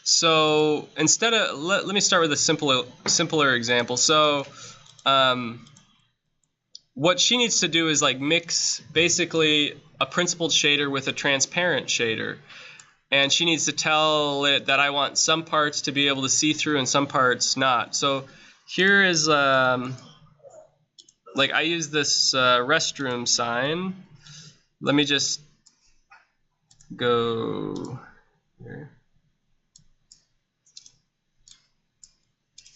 So instead of, let me start with a simpler example. So what she needs to do is like mix basically a principled shader with a transparent shader. And she needs to tell it that I want some parts to be able to see through and some parts not. So here is, like I use this restroom sign. Let me just go here.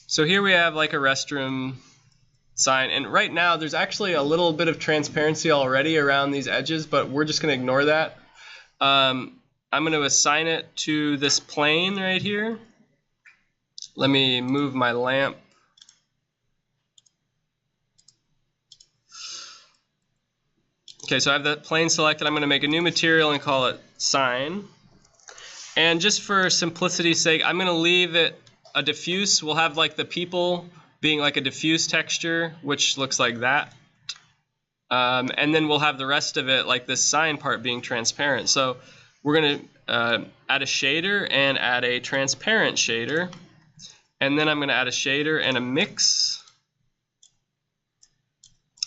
So here we have like a restroom sign, and right now there's actually a little bit of transparency already around these edges, but we're just going to ignore that. I'm going to assign it to this plane right here. Let me move my lamp. Okay, so I have that plane selected. I'm going to make a new material and call it sign. And just for simplicity's sake, I'm going to leave it a diffuse. We'll have like the people being like a diffuse texture, which looks like that. And then we'll have the rest of it, like this sign part, being transparent. So we're going to add a shader and add a transparent shader. And then I'm going to add a shader and a mix.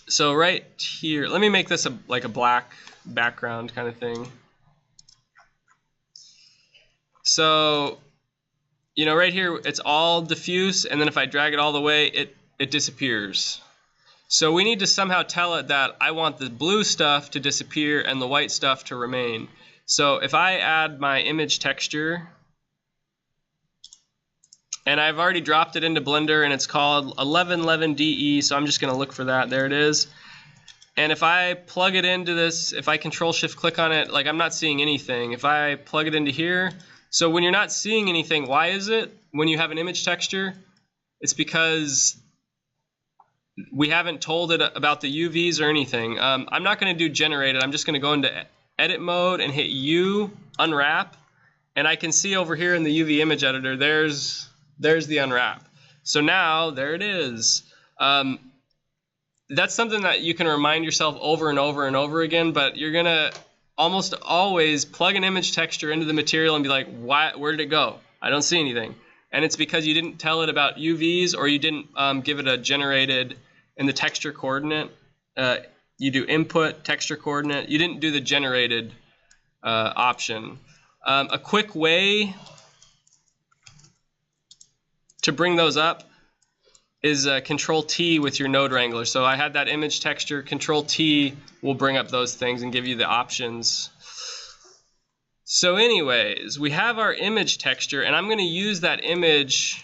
So right here, let me make this like a black background kind of thing. So, you know, right here, it's all diffuse, and then if I drag it all the way, it disappears. So we need to somehow tell it that I want the blue stuff to disappear and the white stuff to remain. So if I add my image texture, and I've already dropped it into Blender, and it's called 1111DE, so I'm just going to look for that. There it is. And if I plug it into this, if I Control-Shift-Click on it, like I'm not seeing anything. If I plug it into here, so when you're not seeing anything, why is it? When you have an image texture, it's because we haven't told it about the UVs or anything. I'm not going to do generated. I'm just going to go into edit mode and hit U, unwrap, and I can see over here in the UV image editor, there's the unwrap. So now, there it is. That's something that you can remind yourself over and over and over again, but you're going to almost always plug an image texture into the material and be like, where did it go? I don't see anything. And it's because you didn't tell it about UVs, or you didn't give it a generated in the texture coordinate. You do input, texture coordinate. You didn't do the generated option. A quick way to bring those up is Control-T with your node wrangler. So I had that image texture, Control-T will bring up those things and give you the options. So anyways, we have our image texture, and I'm going to use that image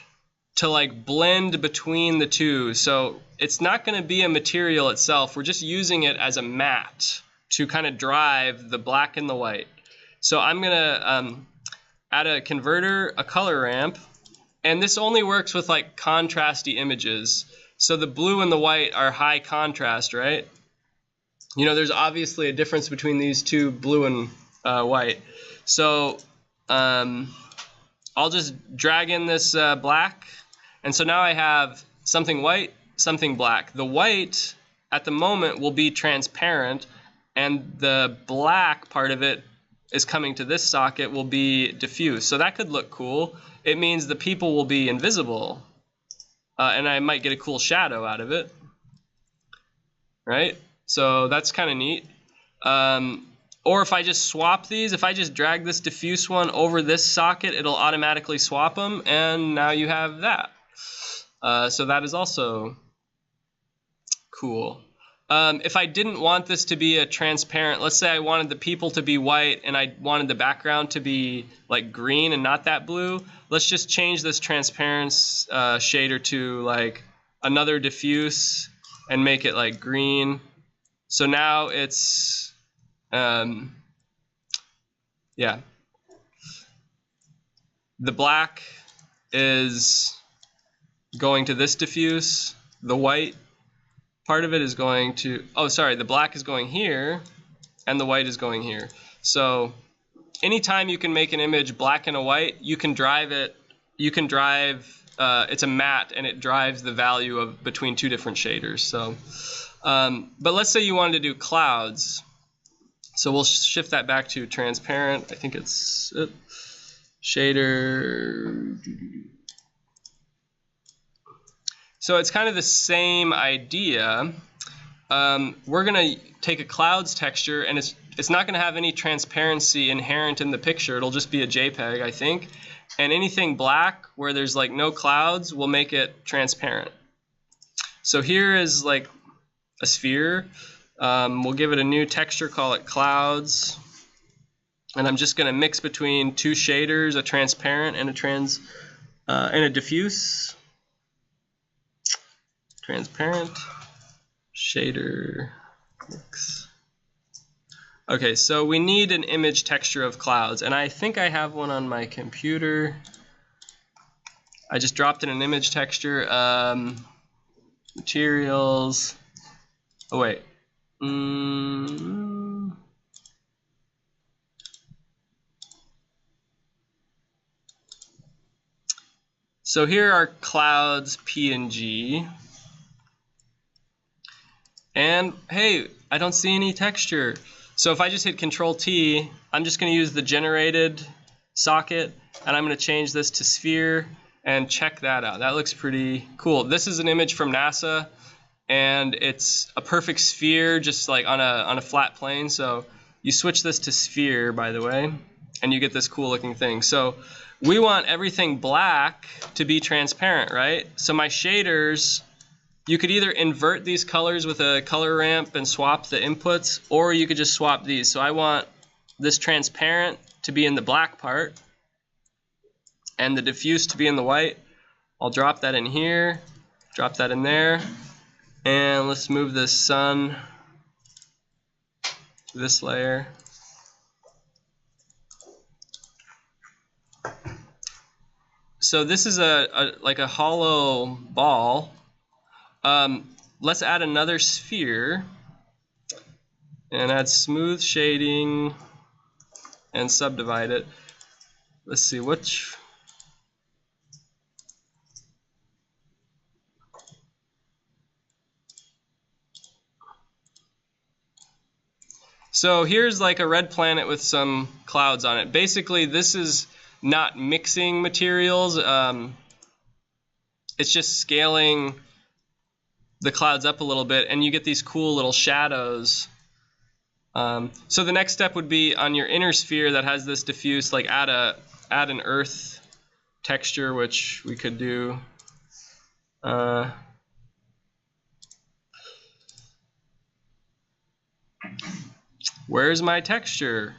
to like blend between the two. So it's not going to be a material itself. We're just using it as a matte to kind of drive the black and the white. So I'm going to add a converter, a color ramp. And this only works with like contrasty images. So the blue and the white are high contrast, right? You know, there's obviously a difference between these two, blue and white. So I'll just drag in this black. And so now I have something white, something black. The white at the moment will be transparent, and the black part of it is coming to this socket will be diffuse. So that could look cool. It means the people will be invisible, and I might get a cool shadow out of it, right? So that's kind of neat. Or if I just swap these, if I just drag this diffuse one over this socket, it'll automatically swap them, and now you have that. So that is also cool. If I didn't want this to be a transparent, let's say I wanted the people to be white and I wanted the background to be like green and not that blue, let's just change this transparent shader to like another diffuse and make it like green. So now it's, yeah. The black is going to this diffuse, the white part of it is going to, oh, sorry, the black is going here, and the white is going here. So anytime you can make an image black and a white, you can drive it, it's a matte, and it drives the value of between two different shaders. So, but let's say you wanted to do clouds. So we'll shift that back to transparent. I think it's shader. So it's kind of the same idea. We're going to take a clouds texture, and it's not going to have any transparency inherent in the picture. It'll just be a JPEG, I think. And anything black where there's like no clouds will make it transparent. So here is like a sphere. We'll give it a new texture, call it clouds. And I'm just going to mix between two shaders, a transparent and a diffuse. Transparent, shader, mix. Okay, so we need an image texture of clouds, and I think I have one on my computer. I just dropped in an image texture. Materials. Oh wait. So here are clouds PNG. And hey, I don't see any texture. So if I just hit Control T, I'm just going to use the generated socket, and I'm going to change this to sphere and check that out. That looks pretty cool. This is an image from NASA, and it's a perfect sphere, just like on a flat plane. So you switch this to sphere, by the way, and you get this cool looking thing. So we want everything black to be transparent, right? So my shaders, you could either invert these colors with a color ramp and swap the inputs, or you could just swap these. So I want this transparent to be in the black part and the diffuse to be in the white. I'll drop that in here, drop that in there, and let's move this sun to this layer. So this is like a hollow ball. Let's add another sphere and add smooth shading and subdivide it. Let's see which. So here's like a red planet with some clouds on it. Basically, this is not mixing materials. It's just scaling the clouds up a little bit, and you get these cool little shadows. So the next step would be on your inner sphere that has this diffuse, like add an earth texture, which we could do. Where's my texture?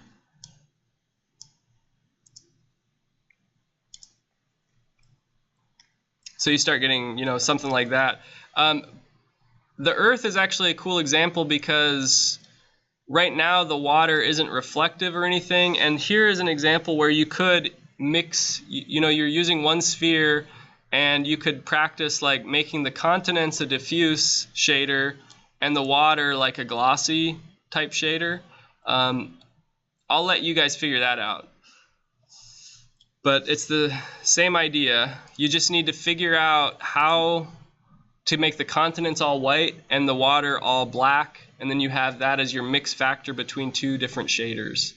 So you start getting, something like that. The earth is actually a cool example because right now the water isn't reflective or anything, and here is an example where you could mix, you're using one sphere, and you could practice like making the continents a diffuse shader and the water like a glossy type shader. I'll let you guys figure that out. But it's the same idea. You just need to figure out how to make the continents all white and the water all black, and then you have that as your mix factor between two different shaders.